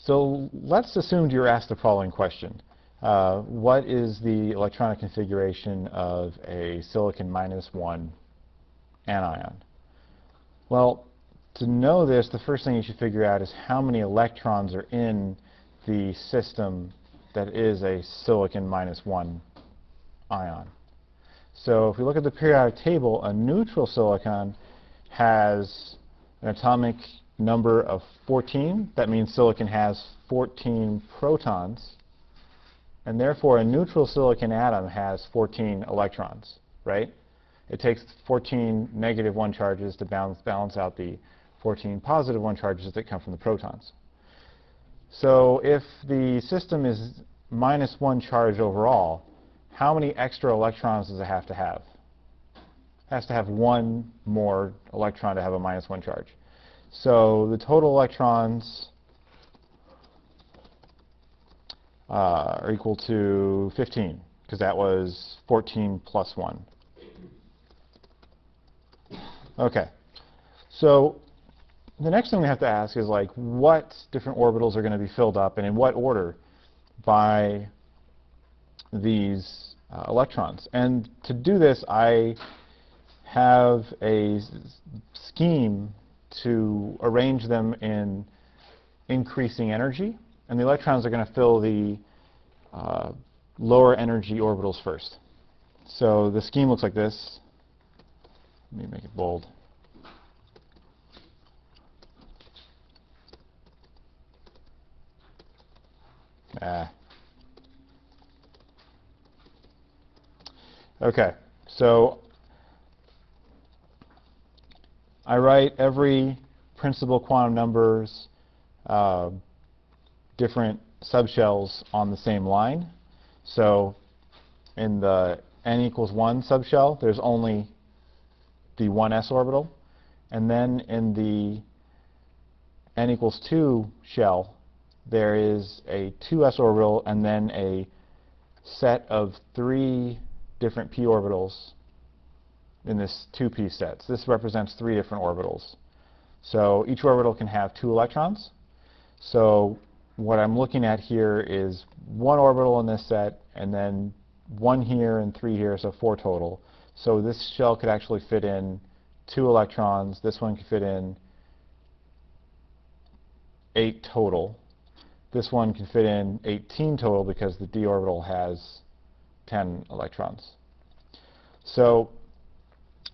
So let's assume you're asked the following question. What is the electronic configuration of a silicon -1 anion? Well, to know this, the first thing you should figure out is how many electrons are in the system that is a silicon -1 ion. So if we look at the periodic table, a neutral silicon has an atomic number of 14. That means silicon has 14 protons. And therefore, a neutral silicon atom has 14 electrons, right? It takes 14 -1 charges to balance out the 14 +1 charges that come from the protons. So if the system is -1 charge overall, how many extra electrons does it have to have? It has to have one more electron to have a -1 charge. So the total electrons are equal to 15, because that was 14 plus 1. Okay. So the next thing we have to ask is, like, what different orbitals are going to be filled up and in what order by these electrons. And to do this, I have a scheme to arrange them in increasing energy. And the electrons are going to fill the lower energy orbitals first. So the scheme looks like this. Let me make it bold. Okay, so I write every principal quantum numbers different subshells on the same line. So in the n=1 subshell, there's only the 1s orbital. And then in the n=2 shell, there is a 2s orbital and then a set of 3 different p orbitals in this 2p set. So this represents 3 different orbitals. So each orbital can have 2 electrons. So what I'm looking at here is 1 orbital in this set, and then 1 here and 3 here, so 4 total. So this shell could actually fit in 2 electrons. This one could fit in 8 total. This one can fit in 18 total because the d orbital has 10 electrons. So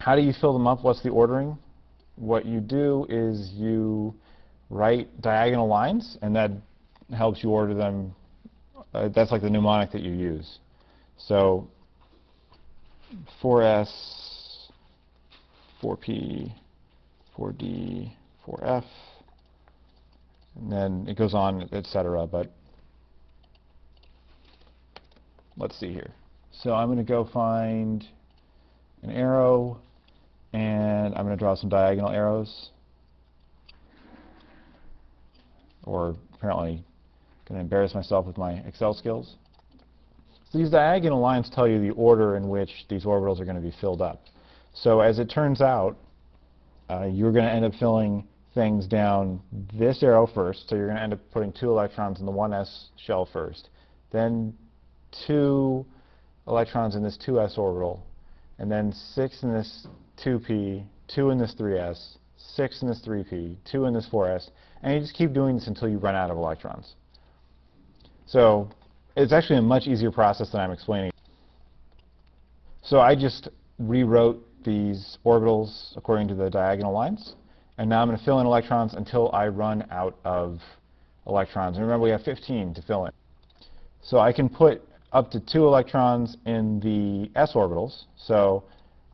how do you fill them up? What's the ordering? What you do is you write diagonal lines, and that helps you order them. That's like the mnemonic that you use. So 4s, 4p, 4d, 4f, and then it goes on, etc. But let's see here. So I'm going to go find an arrow, and I'm going to draw some diagonal arrows. Or apparently going to embarrass myself with my Excel skills. So these diagonal lines tell you the order in which these orbitals are going to be filled up. So as it turns out, you're going to end up filling things down this arrow first. So you're going to end up putting 2 electrons in the 1s shell first, then 2 electrons in this 2s orbital, and then 6 in this 2p, 2 in this 3s, 6 in this 3p, 2 in this 4s, and you just keep doing this until you run out of electrons. So it's actually a much easier process than I'm explaining. So I just rewrote these orbitals according to the diagonal lines, and now I'm going to fill in electrons until I run out of electrons. And remember, we have 15 to fill in. So I can put up to 2 electrons in the s orbitals. So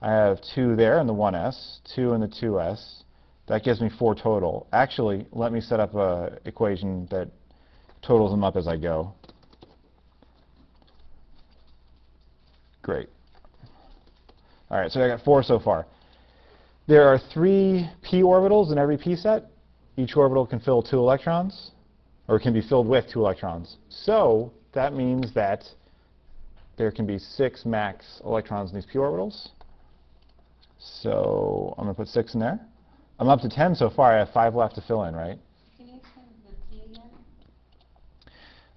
I have 2 there in the 1s, 2 in the 2s. That gives me 4 total. Actually, let me set up an equation that totals them up as I go. Great. All right, so I got 4 so far. There are 3 p orbitals in every p set. Each orbital can fill 2 electrons, or can be filled with 2 electrons. So that means that there can be 6 max electrons in these p orbitals. So I'm going to put 6 in there. I'm up to 10 so far. I have 5 left to fill in, right? Can you explain the p again?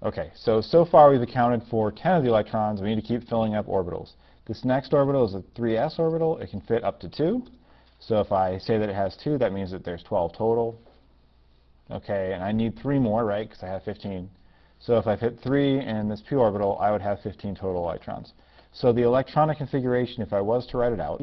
Okay, so far we've accounted for 10 of the electrons. We need to keep filling up orbitals. This next orbital is a 3s orbital. It can fit up to 2. So if I say that it has 2, that means that there's 12 total. Okay, and I need 3 more, right, because I have 15. So if I fit 3 in this p orbital, I would have 15 total electrons. So the electronic configuration, if I was to write it out,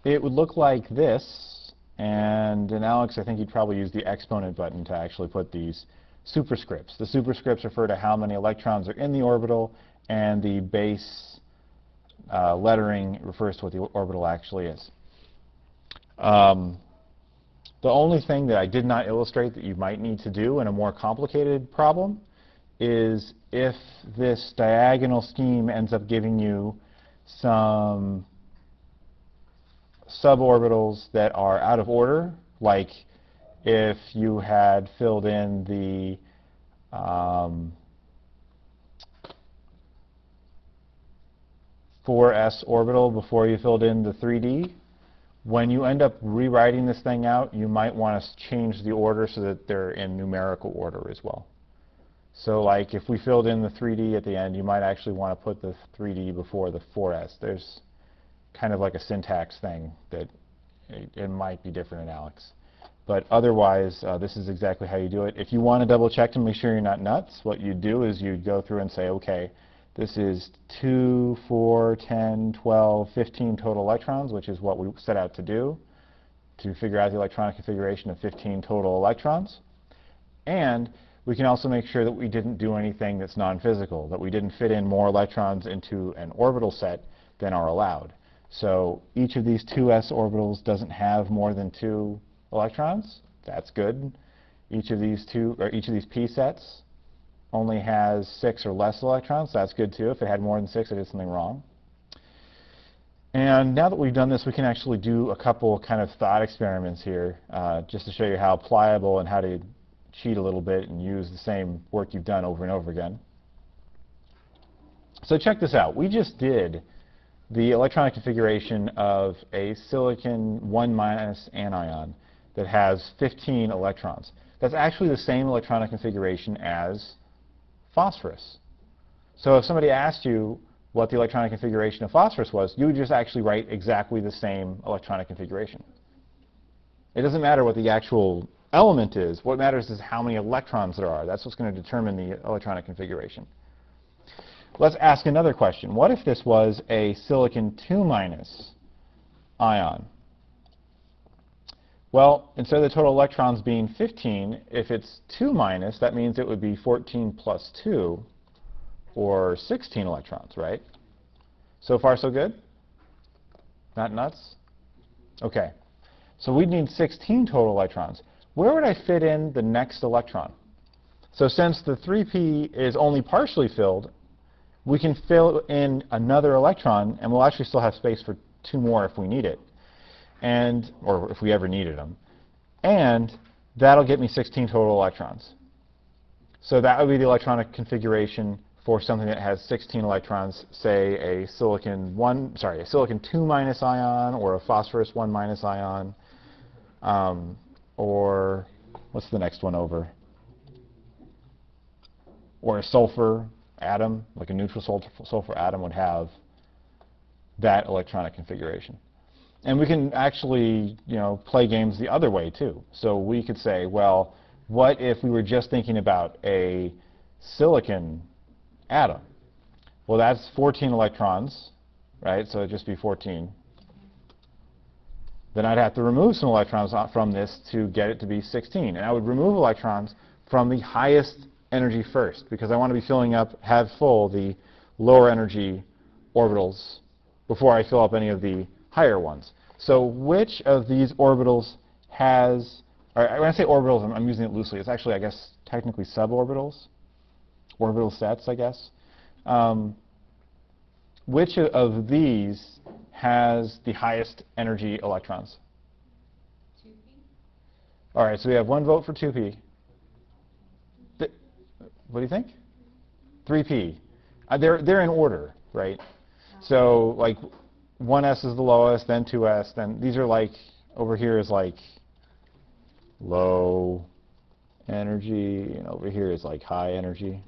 it would look like this. And in Alex, I think you'd probably use the exponent button to actually put these superscripts. The superscripts refer to how many electrons are in the orbital, and the base lettering refers to what the orbital actually is. The only thing that I did not illustrate that you might need to do in a more complicated problem is if this diagonal scheme ends up giving you some suborbitals that are out of order, like if you had filled in the (4s) orbital before you filled in the 3d. When you end up rewriting this thing out, you might want to change the order so that they're in numerical order as well. So like if we filled in the 3d at the end, you might actually want to put the 3d before the 4s. There's kind of like a syntax thing that it might be different in Alex. But otherwise, this is exactly how you do it. If you want to double check to make sure you're not nuts, what you'd do is you'd go through and say, okay, this is 2, 4, 10, 12, 15 total electrons, which is what we set out to do, to figure out the electronic configuration of 15 total electrons. And we can also make sure that we didn't do anything that's non-physical, that we didn't fit in more electrons into an orbital set than are allowed. So each of these 2s orbitals doesn't have more than 2 electrons. That's good. Each of these p sets only has 6 or less electrons. That's good too. If it had more than 6, I did something wrong. And now that we've done this, we can actually do a couple kind of thought experiments here, just to show you how pliable and how to cheat a little bit and use the same work you've done over and over again. So check this out. We just did the electronic configuration of a silicon 1- anion that has 15 electrons. That's actually the same electronic configuration as phosphorus. So if somebody asked you what the electronic configuration of phosphorus was, you would just actually write exactly the same electronic configuration. It doesn't matter what the actual element is. What matters is how many electrons there are. That's what's going to determine the electronic configuration. Let's ask another question. What if this was a silicon 2- ion? Well, instead of the total electrons being 15, if it's 2-, that means it would be 14 plus 2, or 16 electrons, right? So far, so good? Not nuts? Okay. So we'd need 16 total electrons. Where would I fit in the next electron? So since the 3p is only partially filled, we can fill in another electron, and we'll actually still have space for 2 more if we need it, or if we ever needed them. And that'll get me 16 total electrons. So that would be the electronic configuration for something that has 16 electrons, say a silicon 2- ion, or a phosphorus 1- ion, or what's the next one over? Or a sulfur atom, like a neutral sulfur atom would have that electronic configuration. And we can actually, play games the other way too. So we could say, well, what if we were just thinking about a silicon atom? Well, that's 14 electrons, right? So it'd just be 14. Then I'd have to remove some electrons from this to get it to be 16. And I would remove electrons from the highest energy first, because I want to be filling up, have full the lower energy orbitals before I fill up any of the higher ones. So which of these orbitals has, or when I say orbitals, I'm using it loosely. It's actually, I guess, technically suborbitals, orbital sets, I guess. Which of these has the highest energy electrons? 2p. All right, so we have 1 vote for 2p. What do you think? 3p. They're in order, right? So like 1s is the lowest, then 2s, then these are like, over here is like low, energy, and over here is like high energy.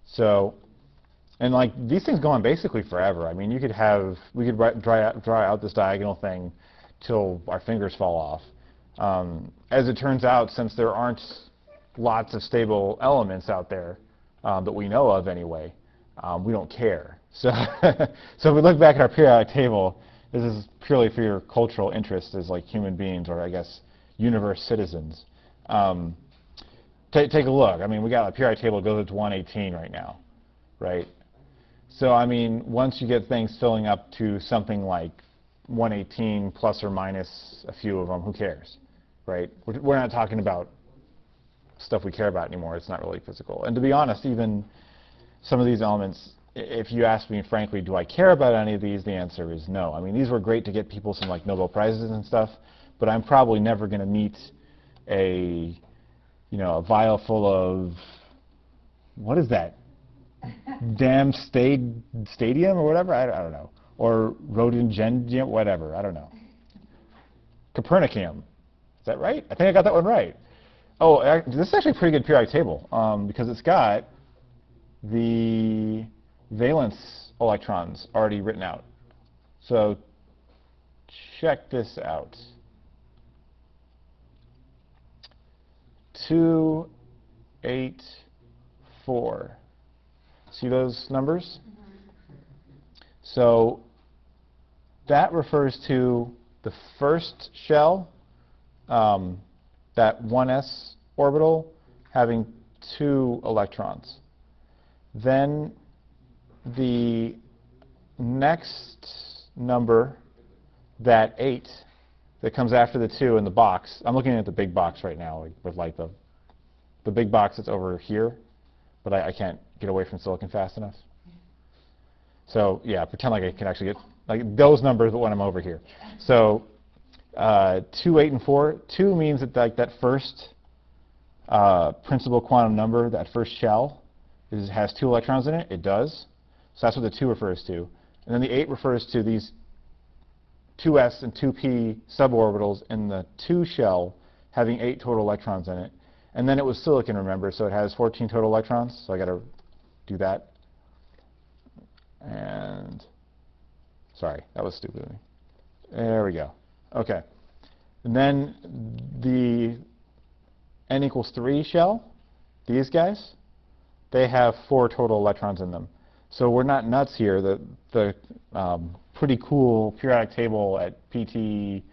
So, and like these things go on basically forever. I mean, we could draw out this diagonal thing till our fingers fall off. As it turns out, since there aren't lots of stable elements out there that we know of anyway, we don't care. So, so if we look back at our periodic table, this is purely for your cultural interest as like human beings, or I guess universe citizens. Take a look. I mean, we got a periodic table that goes up to 118 right now, right? So I mean, once you get things filling up to something like 118 plus or minus a few of them, who cares, right? We're not talking about stuff we care about anymore. It's not really physical. And to be honest, even some of these elements, if you ask me frankly, do I care about any of these, the answer is no. I mean, these were great to get people some like Nobel Prizes and stuff, but I'm probably never going to meet a vial full of, what is that? Damn stadium or whatever? I don't know. Or rhododendron, whatever. I don't know. Copernicum. Is that right? I think I got that one right. Oh, this is actually a pretty good periodic table because it's got the valence electrons already written out. So check this out. 2, 8, 4. See those numbers? So that refers to the first shell, that 1s orbital having 2 electrons. Then the next number, that 8, that comes after the 2 in the box. I'm looking at the big box right now with like the big box that's over here, but I can't get away from silicon fast enough. So yeah, pretend like I can actually get like those numbers, but when I'm over here. So 2, 8, and 4. 2 means that like that first principal quantum number, that first shell, has 2 electrons in it. It does. So that's what the 2 refers to. And then the 8 refers to these 2s and 2p suborbitals in the 2 shell having 8 total electrons in it. And then it was silicon, remember, so it has 14 total electrons. So I got to do that. And sorry, that was stupid of me. There we go. Okay. And then the n equals 3 shell, these guys, they have 4 total electrons in them. So we're not nuts here. The pretty cool periodic table at ptable.com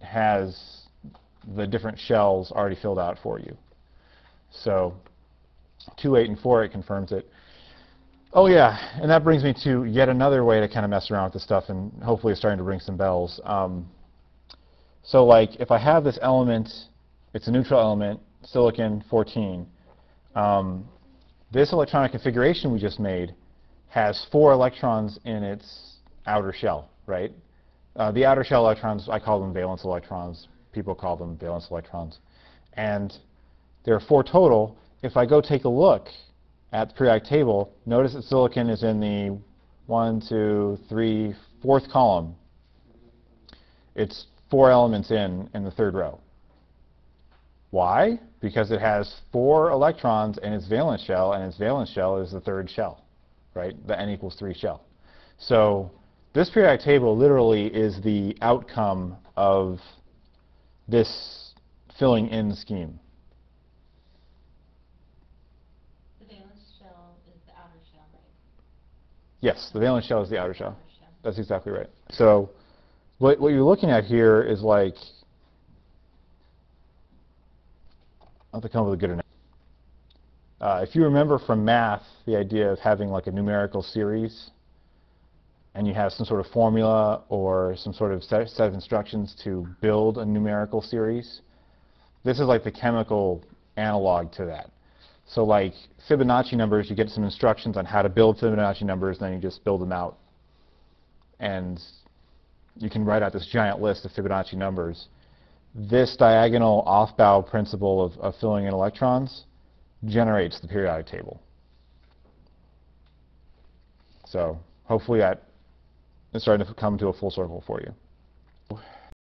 has the different shells already filled out for you. So 2, 8, and 4, it confirms it. Oh yeah, and that brings me to yet another way to kind of mess around with this stuff, and hopefully it's starting to ring some bells. So like if I have this element, it's a neutral element, silicon 14. This electronic configuration we just made has 4 electrons in its outer shell, right? The outer shell electrons, I call them valence electrons. People call them valence electrons. And there are 4 total. If I go take a look at the periodic table, notice that silicon is in the 1, 2, 3, 4th column. It's 4 elements in the 3rd row. Why? Because it has 4 electrons in its valence shell, and its valence shell is the 3rd shell, right? The n equals 3 shell. So this periodic table literally is the outcome of this filling in scheme. The valence shell is the outer shell, right? Yes, the valence shell is the outer shell. That's exactly right. So what you're looking at here is like, I'll have to come up with a good analogy. If you remember from math, the idea of having like a numerical series, and you have some sort of formula or some sort of set of instructions to build a numerical series, this is like the chemical analog to that. So like Fibonacci numbers, you get some instructions on how to build Fibonacci numbers, and then you just build them out. And you can write out this giant list of Fibonacci numbers. This diagonal off-bow principle of filling in electrons generates the periodic table. So hopefully that is starting to come to a full circle for you.